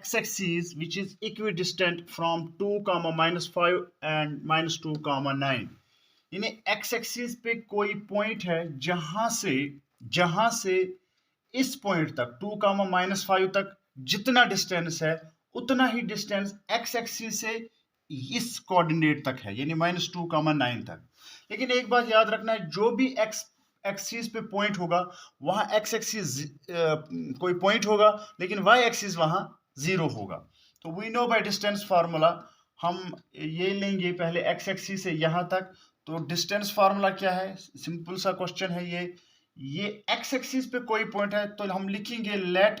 x-axis which is equidistant from 2, -5 and -2, 9। यानी x-axis पे कोई पॉइंट है जहां से इस पॉइंट तक 2, -5 तक जितना डिस्टेंस है उतना ही डिस्टेंस x-axis से इस कोऑर्डिनेट तक है, यानी -2, 9 तक। लेकिन एक बात याद रखना है, जो भी x एक्सिस पे पॉइंट होगा वहां x एक्सिस कोई पॉइंट होगा, लेकिन y एक्सिस वहां 0 होगा। तो we know by distance formula हम ये लेंगे पहले x एक्सिस से यहां तक। तो डिस्टेंस फार्मूला क्या है, सिंपल सा क्वेश्चन है ये x एक्सिस पे कोई पॉइंट है तो हम लिखेंगे लेट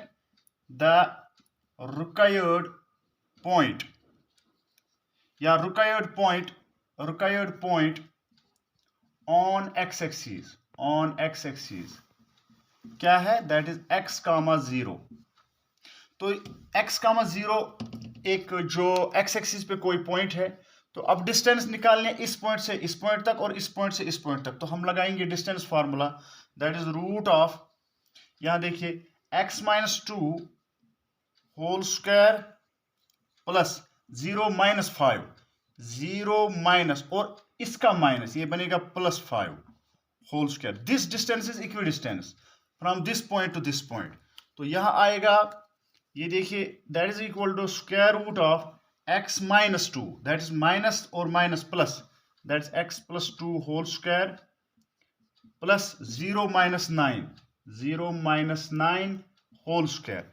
द रिक्वायर्ड पॉइंट या required point on x axis क्या है, दैट इज x, 0। तो x, 0 एक जो x एक्सिस पे कोई पॉइंट है। तो अब डिस्टेंस निकालने इस पॉइंट से इस पॉइंट तक और इस पॉइंट से इस पॉइंट तक। तो हम लगाएंगे distance formula, that is root of, यहां देखिए x - 2 whole square plus 0 - 5, 0 minus और इसका माइनस, ये बनेगा +5 whole square. This distance is equidistance from this point to this point. तो यहां आएगा, ये देखिए that is equal to square root of x - 2, that is minus और minus plus, that is x + 2 whole square plus 0 - 9 whole square.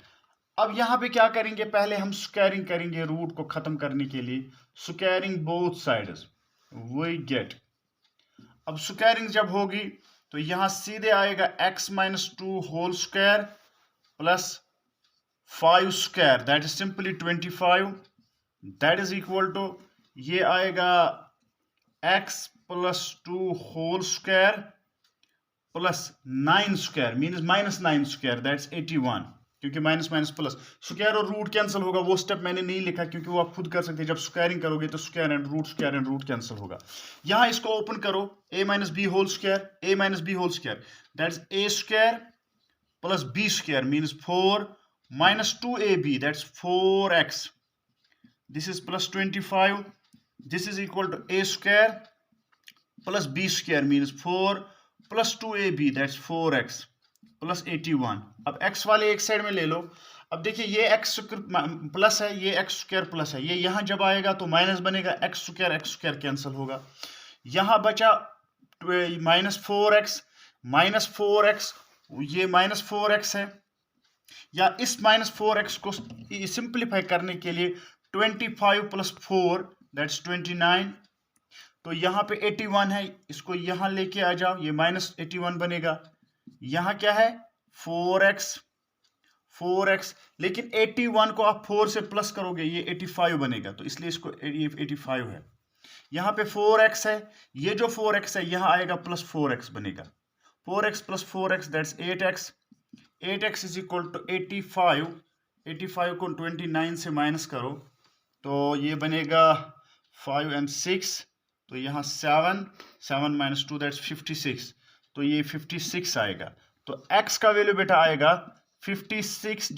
अब यहां पे क्या करेंगे, पहले हम स्क्वायरिंग करेंगे रूट को खत्म करने के लिए, squaring both sides we get. अब स्क्वायरिंग जब होगी तो यहां सीधे आएगा x - 2 whole square plus 5 square, that is simply 25, that is equal to, ये आएगा x + 2 whole square plus 9 square means -9 square, that is 81, क्योंकि माइनस माइनस प्लस, स्क्वायर और रूट कैंसिल होगा। वो स्टेप मैंने नहीं लिखा क्योंकि वो आप खुद कर सकते हैं। जब स्क्वायरिंग करोगे तो स्क्वायर एंड रूट कैंसिल होगा। यहां इसको ओपन करो, a - b whole square, that is a square plus b square means 4 - 2ab, that is 4x, this is plus 25, this is equal to a square plus b square means 4 + 2ab, that is 4x plus 81। अब x वाले एक side में ले लो। अब देखिए ये x plus है, ये x स्क्वायर प्लस है, ये यहां जब आएगा तो माइनस बनेगा, x स्क्वायर कैंसिल होगा। यहां बचा -4x, ये -4x है, या इस -4x को सिंप्लीफाई करने के लिए 25 + 4 दैट्स 29। तो यहां पे 81 है, इसको यहां लेके आ जाओ, ये -81 बनेगा। यहां क्या है 4x, लेकिन 81 को आप 4 से प्लस करोगे ये 85 बनेगा, तो इसलिए इसको 85 है। यहां पे 4x है, ये जो 4x है यहां आएगा प्लस 4x बनेगा, 4x + 4x that's 8x, 8x is equal to 85, 85 को 29 से माइनस करो तो ये बनेगा 5 and 6, तो यहाँ 7 - 2 दैट्स 56, तो ये 56 आएगा। तो x का वैल्यू बेटा आएगा 56 /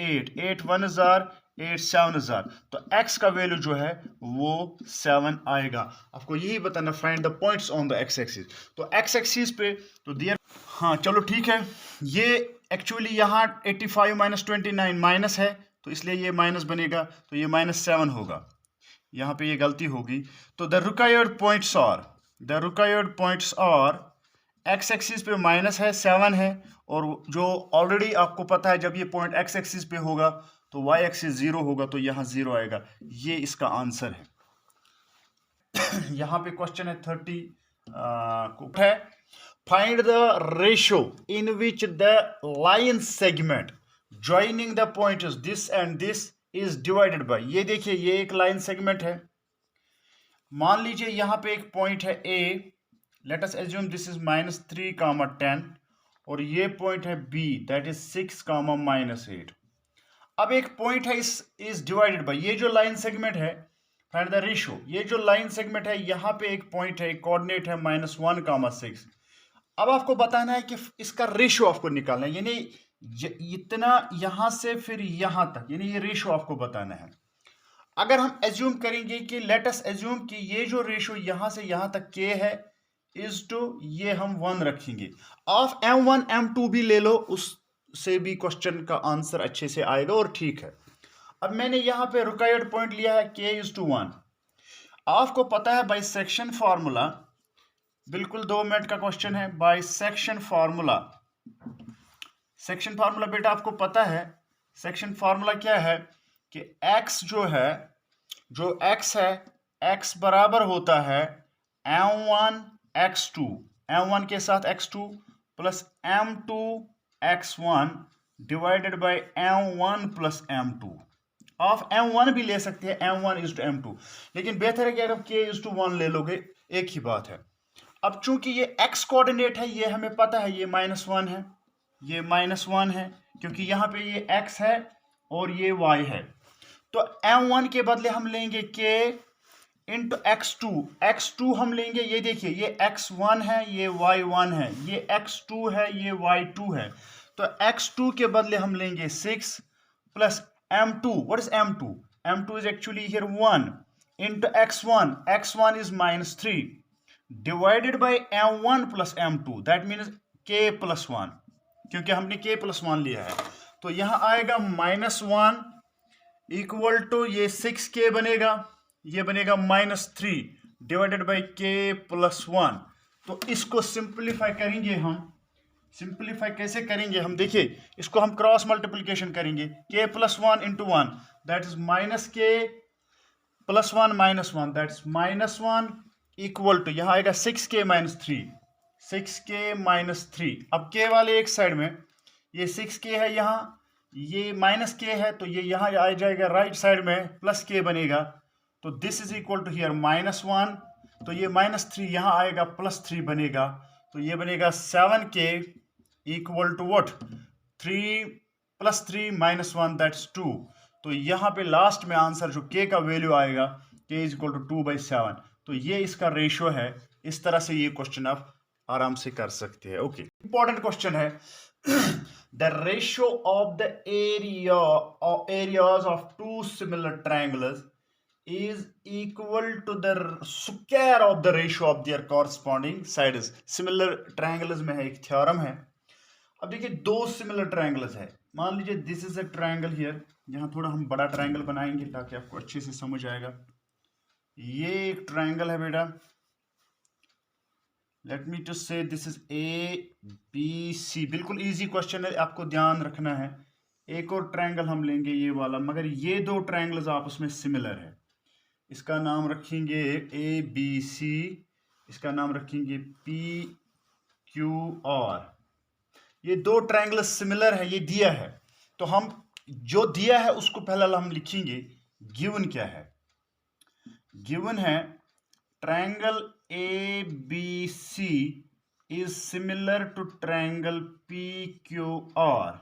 8, 8 1 हजार, 8 7 हजार, तो x का वैल्यू जो है वो 7 आएगा। आपको यही बताना, find the points on the x axis. तो x एक्सिस पे तो दिया, हाँ चलो ठीक है। ये एक्चुअली यहाँ 85 - 29 माइनस है, तो इसलिए ये माइनस बनेगा, तो ये -7 होगा, यहाँ पे ये गलती होगी। तो the required points are x axis पे माइनस है, 7 है, और जो ऑलरेडी आपको पता है जब ये पॉइंट x एक्सिस पे होगा तो y एक्सिस 0 होगा, तो यहाँ 0 आएगा। ये इसका आंसर है। यहाँ पे क्वेश्चन है 30 है, find the ratio in which the line segment joining the points this and this is divided by. ये देखिए ये एक लाइन सेगमेंट है, मान लीजिए यहाँ पे एक पॉइंट है A, let us assume this is -3, 10, और ये पॉइंट है B, दैट इज 6, -8। अब एक पॉइंट है इस डिवाइडेड बाय, ये जो लाइन सेगमेंट है, फाइंड द रेशियो, ये जो लाइन सेगमेंट है यहाँ पे एक पॉइंट है, एक कोऑर्डिनेट है -1, 6। अब आपको बताना है कि इसका रेशियो आपको निकालना है, यानी इतना यहां से फिर यहां तक, यानी ये रेशो आपको बताना है। अगर हम एज्यूम करेंगे कि लेट अस एज्यूम कि ये जो रेशो यहां से यहां तक के है इज टू, ये हम 1 रखेंगे। ऑफ m1 m2 भी ले लो, उससे भी क्वेश्चन का आंसर अच्छे से आएगा और ठीक है। अब मैंने यहां पे रिक्वायर्ड पॉइंट लिया है k इज टू 1। आपको पता है बाई सेक्शन फार्मूला, बिल्कुल 2 मिनट का क्वेश्चन है, by section formula. Section formula बेटा आपको पता है, सेक्शन फार्मूला क्या है कि x जो है, जो x है, x बराबर होता है m1 x2, m1 के साथ x2 plus m2 x1 divided by m1 plus m2। आप m1 भी ले सकते हैं, m1 इज टू m2, लेकिन बेहतर है कि अगर k इज टू 1 ले लोगे, एक ही बात है। अब चूंकि ये x कोऑर्डिनेट है, ये हमें पता है, ये -1 है, ये -1 है, क्योंकि यहाँ पे ये x है और ये y है। तो m1 के बदले हम लेंगे k इंटू x2, x2 हम लेंगे, ये देखिए ये x1 है, ये y1 है, ये x2 है, ये y2 है। तो x2 के बदले हम लेंगे 6 plus m2, what is m2? m2 is actually here 1 into x1, x1 is -3 divided by m1 plus m2, that means k plus 1, क्योंकि हमने k plus 1 लिया है। तो यहां आएगा -1 इक्वल टू ये 6k बनेगा, ये बनेगा -3 डिवाइडेड बाई k प्लस 1। तो इसको सिंप्लीफाई करेंगे हम, सिंप्लीफाई कैसे करेंगे हम, देखिए इसको हम क्रॉस मल्टीप्लिकेशन करेंगे, k plus 1 into 1 that is -k plus 1 -1 that is -1 equal to, यहां आएगा 6k -3, 6k -3। अब k वाले एक साइड में, ये 6k है, यहाँ ये -k है, तो ये यहाँ आ जाएगा राइट साइड में, प्लस k बनेगा। तो this is equal to here -1, तो ये -3 यहाँ आएगा, +3 बनेगा, तो ये बनेगा 7k equal to what, 3 + 3 -1 that's 2। तो यहाँ पे लास्ट में आंसर जो k का वैल्यू आएगा, k इज इक्वल टू 2/7। तो ये इसका रेशियो है। इस तरह से ये क्वेश्चन आप आराम से कर सकते हैं। ओके, इंपॉर्टेंट क्वेश्चन है। The ratio of the areas of two similar triangles is equal to the square of the ratio of their corresponding sides. Similar triangles में है, एक थ्योरम है। अब देखिए दो सिमिलर ट्रायंगल्स है, मान लीजिए this is a triangle here, यहाँ थोड़ा हम बड़ा ट्रायंगल बनाएंगे ताकि आपको अच्छे से समझ आएगा। ये एक ट्रायंगल है बेटा, लेट मी टू से दिस इज ABC, बिल्कुल इजी क्वेश्चन है, आपको ध्यान रखना है। एक और ट्रायंगल हम लेंगे ये वाला, मगर ये दो ट्रायंगल्स आपस में सिमिलर है। इसका नाम रखेंगे ABC, इसका नाम रखेंगे PQR। ये दो ट्रायंगल सिमिलर है, ये दिया है, तो हम जो दिया है उसको पहले हम लिखेंगे। गिवन क्या है, गिवन है triangle ABC is similar to triangle PQR,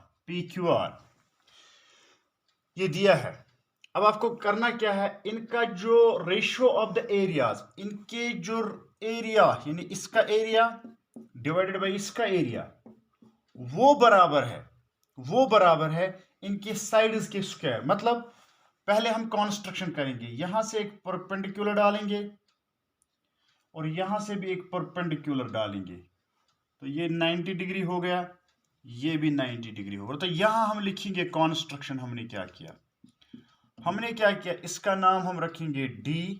ये दिया है। अब आपको करना क्या है, इनका जो रेशियो ऑफ द एरियाज, इनके जो एरिया यानी इसका एरिया डिवाइडेड बाय इसका एरिया, वो बराबर है इनके साइड्स के स्क्वायर। मतलब पहले हम कंस्ट्रक्शन करेंगे, यहां से एक परपेंडिकुलर डालेंगे और यहां से भी एक परपेंडिकुलर डालेंगे, तो ये 90 डिग्री हो गया, ये भी 90 डिग्री हो गया। तो यहां हम लिखेंगे कंस्ट्रक्शन, हमने क्या किया, इसका नाम हम रखेंगे D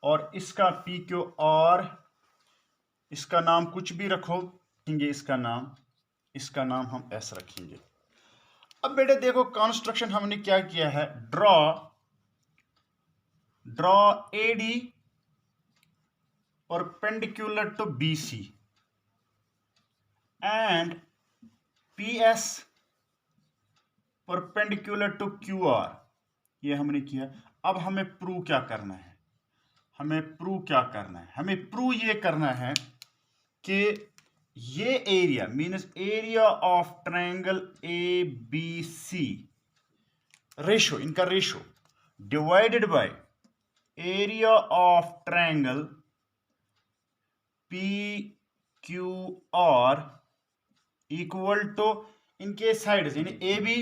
और इसका PQR, इसका नाम कुछ भी रखो, इसका नाम हम S रखेंगे। अब बेटे देखो कंस्ट्रक्शन हमने क्या किया है, draw AD perpendicular to BC and PS perpendicular to QR, ये हमने किया। अब हमें प्रूव क्या करना है, हमें प्रूव ये करना है कि ये area means area of triangle ABC, ratio, इनका ratio divided by area of triangle PQR equal to, इनके साइड यानी ए बी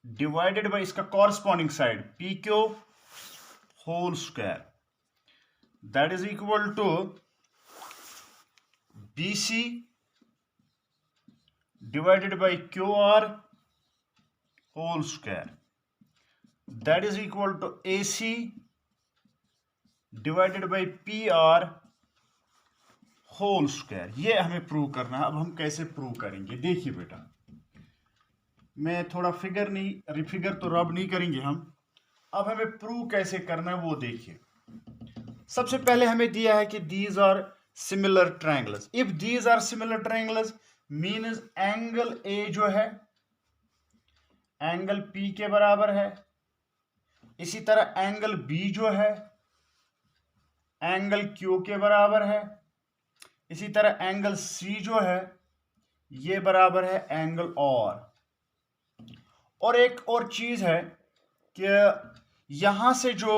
डिवाइडेड बाय इसका corresponding side P Q whole square that is equal to B C divided by Q R whole square that is equal to A C divided by P R whole square. ये हमें prove करना है। अब हम कैसे prove करेंगे, देखिए बेटा, मैं थोड़ा फिगर नहीं रिफिगर तो रब नहीं करेंगे हम। अब हमें प्रूव कैसे करना है वो देखिए। सबसे पहले हमें दिया है कि these are similar triangles. If these are similar triangles means angle A जो है एंगल पी के बराबर है, इसी तरह एंगल बी जो है एंगल क्यू के बराबर है, इसी तरह एंगल सी जो है ये बराबर है एंगल और एक और चीज है कि यहां से जो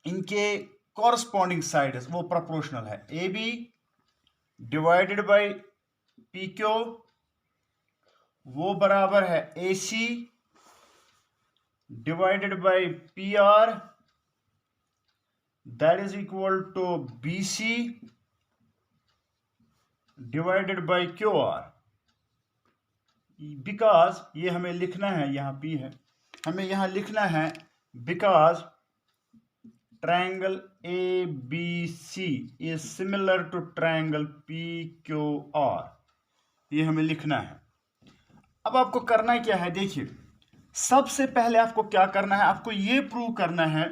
इनके कॉरस्पॉन्डिंग साइड है वो प्रोपोर्शनल है। A B divided by P Q वो बराबर है A C divided by P R that is equal to B C divided by Q R. Because ये हमें लिखना है, यहां पी है, हमें यहां लिखना है because triangle A B C is similar to triangle P Q R, ये हमें लिखना है। अब आपको करना क्या है, देखिए सबसे पहले आपको क्या करना है, आपको ये प्रूव करना है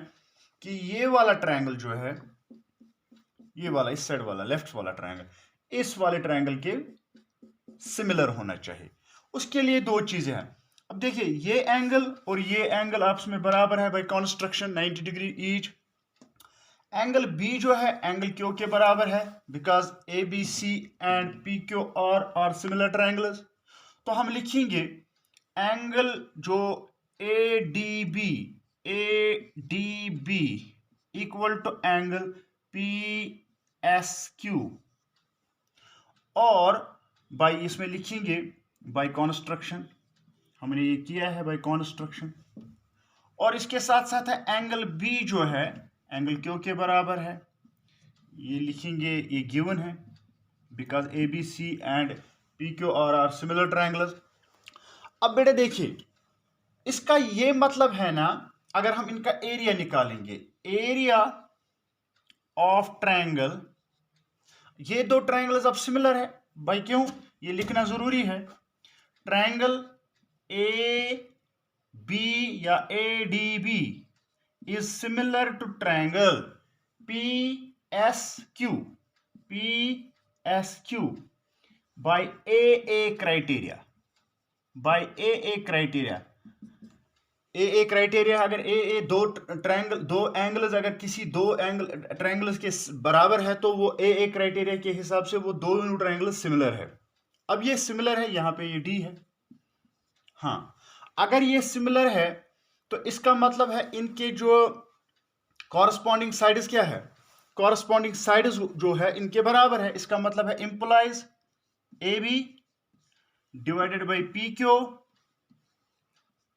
कि ये वाला ट्रायंगल जो है, ये वाला इस साइड वाला लेफ्ट वाला ट्रायंगल इस वाले ट्रायंगल के सिमिलर होना चाहिए। उसके लिए दो चीजें हैं। अब देखिए ये एंगल और ये एंगल आपस में बराबर है by construction 90 degree each. Angle B जो है एंगल क्यू के बराबर है because A B C and P Q R similar triangles. तो हम लिखेंगे एंगल जो A D B equal to angle P S Q और बाय इसमें लिखेंगे बाय कॉन्स्ट्रक्शन, हमने ये किया है बाय कॉन्स्ट्रक्शन। और इसके साथ साथ है एंगल बी जो है एंगल क्यू के बराबर है, ये लिखेंगे, ये गिवन है because A B C and P Q R similar triangles. अब बेटा देखिए इसका ये मतलब है ना, अगर हम इनका एरिया निकालेंगे, एरिया ऑफ ट्रायंगल, ये दो ट्रायंगल्स अब सिमिलर है भाई, क्यों ये लिखना जरूरी है। ट्रायंगल ए बी या A D B is similar to triangle P S Q by A criteria, by A criteria. A criteria अगर ए दो ट्रायंगल दो एंगल्स अगर किसी दो एंगल ट्रायंगल्स के बराबर है तो वो ए क्राइटेरिया के हिसाब से वो दोनों ट्रायंगल सिमिलर है। अब ये सिमिलर है, यहां पे ये डी है। हाँ, अगर ये सिमिलर है तो इसका मतलब है इनके जो कॉरस्पॉन्डिंग साइड्स क्या है, कॉरस्पॉन्डिंग साइड्स जो है इनके बराबर है। इसका मतलब है implies A B divided by P Q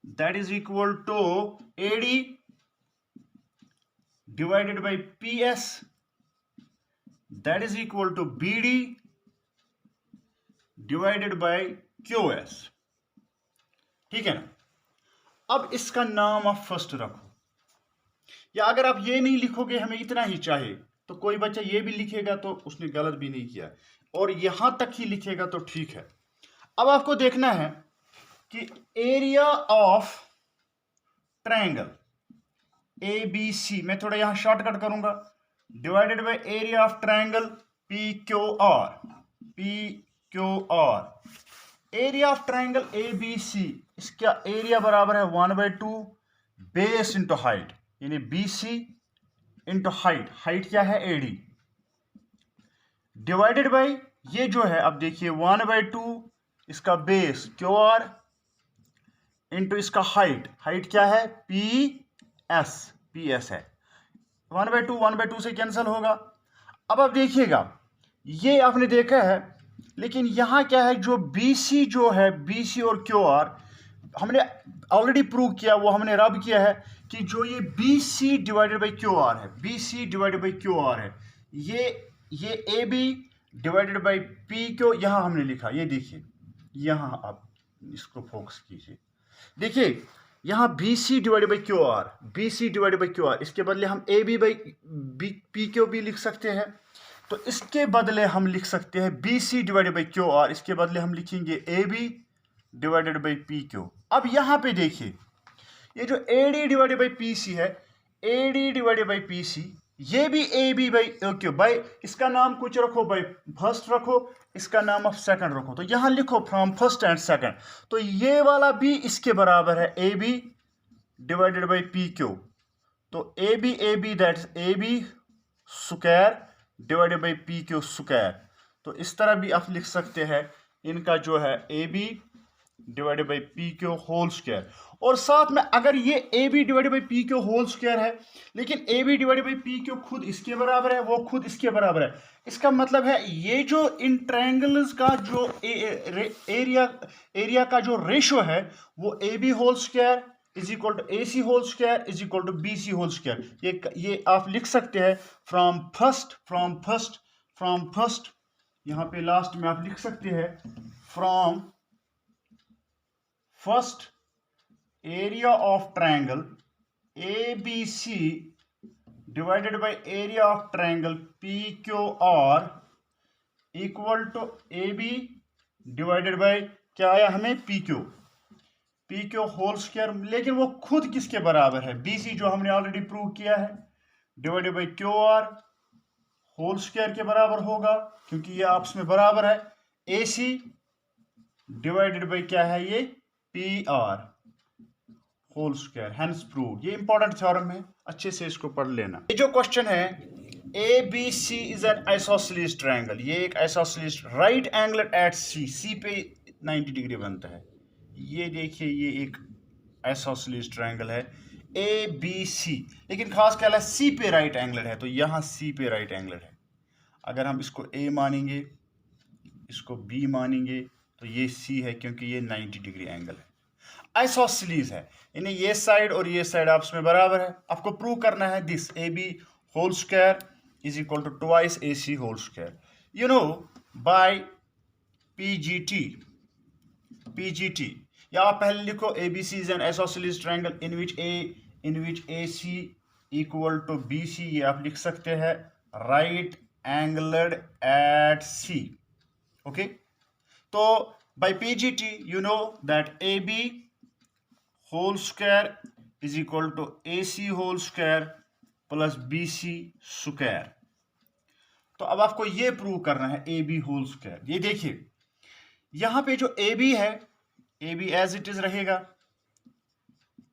that is equal to AD divided by PS that is equal to BD divided by QS। ठीक है ना। अब इसका नाम आप फर्स्ट रखो, या अगर आप ये नहीं लिखोगे हमें इतना ही चाहिए तो कोई बच्चा ये भी लिखेगा तो उसने गलत भी नहीं किया, और यहां तक ही लिखेगा तो ठीक है। अब आपको देखना है कि area of triangle A B C, मैं थोड़ा यहां शॉर्टकट करूंगा, divided by area of triangle P Q R. Area of triangle A B C, इसका एरिया बराबर है 1/2 बेस इंटू हाइट, यानी B C into height, height क्या है एडी, डिवाइडेड बाय ये जो है, अब देखिए 1/2 इसका बेस क्यू आर इंटू इसका हाइट, हाइट क्या है पी एस है, 1/2 से कैंसिल होगा। अब आप देखिएगा ये आपने देखा है, लेकिन यहाँ क्या है, जो BC जो है, BC और QR हमने ऑलरेडी प्रूव किया, वो हमने रब किया है कि जो ये BC डिवाइडेड बाई QR है, BC डिवाइडेड बाई QR है, ये AB डिवाइडेड बाई PQ यहाँ हमने लिखा। ये देखिए, यहाँ आप इसको फोकस कीजिए, देखिए यहाँ BC divided by QR, BC divided by QR, इसके बदले हम AB बाई PQ भी लिख सकते हैं। तो इसके बदले हम लिख सकते हैं BC डिवाइडेड बाई QR, इसके बदले हम लिखेंगे AB डिवाइडेड बाई PQ। अब यहाँ पे देखिए, ये जो AD डिवाइडेड बाई PC है, AD डिवाइडेड बाई PC, ये भी AB बाई क्यों बाई, इसका नाम कुछ रखो, बाई फर्स्ट रखो, इसका नाम आप सेकंड रखो, तो यहाँ लिखो फ्रॉम फर्स्ट एंड सेकंड। तो ये वाला भी इसके बराबर है AB डिवाइडेड बाई PQ। तो AB that's AB square divided by PQ square. तो इस तरह भी आप लिख सकते हैं, इनका जो है AB divided by PQ whole square. और साथ में अगर ये AB divided by PQ whole square है, लेकिन AB डिवाइडेड बाई PQ खुद इसके बराबर है, वो खुद इसके बराबर है, इसका मतलब है ये जो इन ट्रायंगल्स का जो एरिया का जो रेशो है, वो AB whole square is equal to AC whole square is equal to BC whole square. ये आप लिख सकते हैं फ्रॉम फर्स्ट, यहाँ पे लास्ट में आप लिख सकते हैं from first area of triangle ABC divided by area of triangle PQR equal to AB divided by क्या आया हमें PQ होल स्क्वायर। लेकिन वो खुद किसके बराबर है, BC जो हमने ऑलरेडी प्रूव किया है, divided by QR whole square के बराबर होगा, क्योंकि ये आपस में बराबर है। AC डिवाइडेड बाय क्या है, ये PR whole square, hence proved. ये इंपॉर्टेंट थ्योरम है, अच्छे से इसको पढ़ लेना। ये जो क्वेश्चन है, ABC is an isosceles triangle, ये एक isosceles right angle at C पे 90 डिग्री बनता है। ये देखिए, ये एक आइसोसेलेस ट्रायंगल है ABC, लेकिन खास ख्याल है C पे राइट एंगल है, तो यहाँ C पे राइट एंगल है। अगर हम इसको A मानेंगे, इसको B मानेंगे, तो ये C है, क्योंकि ये 90 डिग्री एंगल है, आइसोसेलेस है, यानी ये साइड और ये साइड आपस में बराबर है। आपको प्रूव करना है this AB whole square is equal to twice AC whole square, you know by PGT। या आप पहले लिखो ABC is an isosceles triangle in which AC equal to BC, ये आप लिख सकते हैं right angled at C। Okay, तो by PGT you know that AB whole square is equal to AC whole square plus BC square। तो अब आपको ये प्रूव करना है AB होल स्क्वायर। ये देखिए, यहां पे जो AB है, AB एज इट इज रहेगा,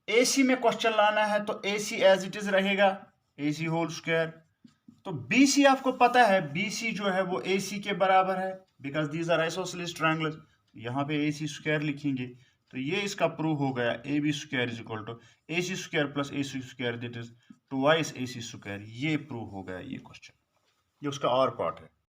AC में क्वेश्चन लाना है तो AC एज इट इज रहेगा, AC होल स्क्वायर। तो BC आपको पता है, BC जो है वो AC के बराबर है, because these are isosceles triangles. यहाँ पे AC स्क्वायर लिखेंगे, तो ये इसका प्रूव हो गया AB square is equal to AC square plus AC square, that is twice AC square. ये प्रूव हो गया ये क्वेश्चन, ये उसका और पार्ट है।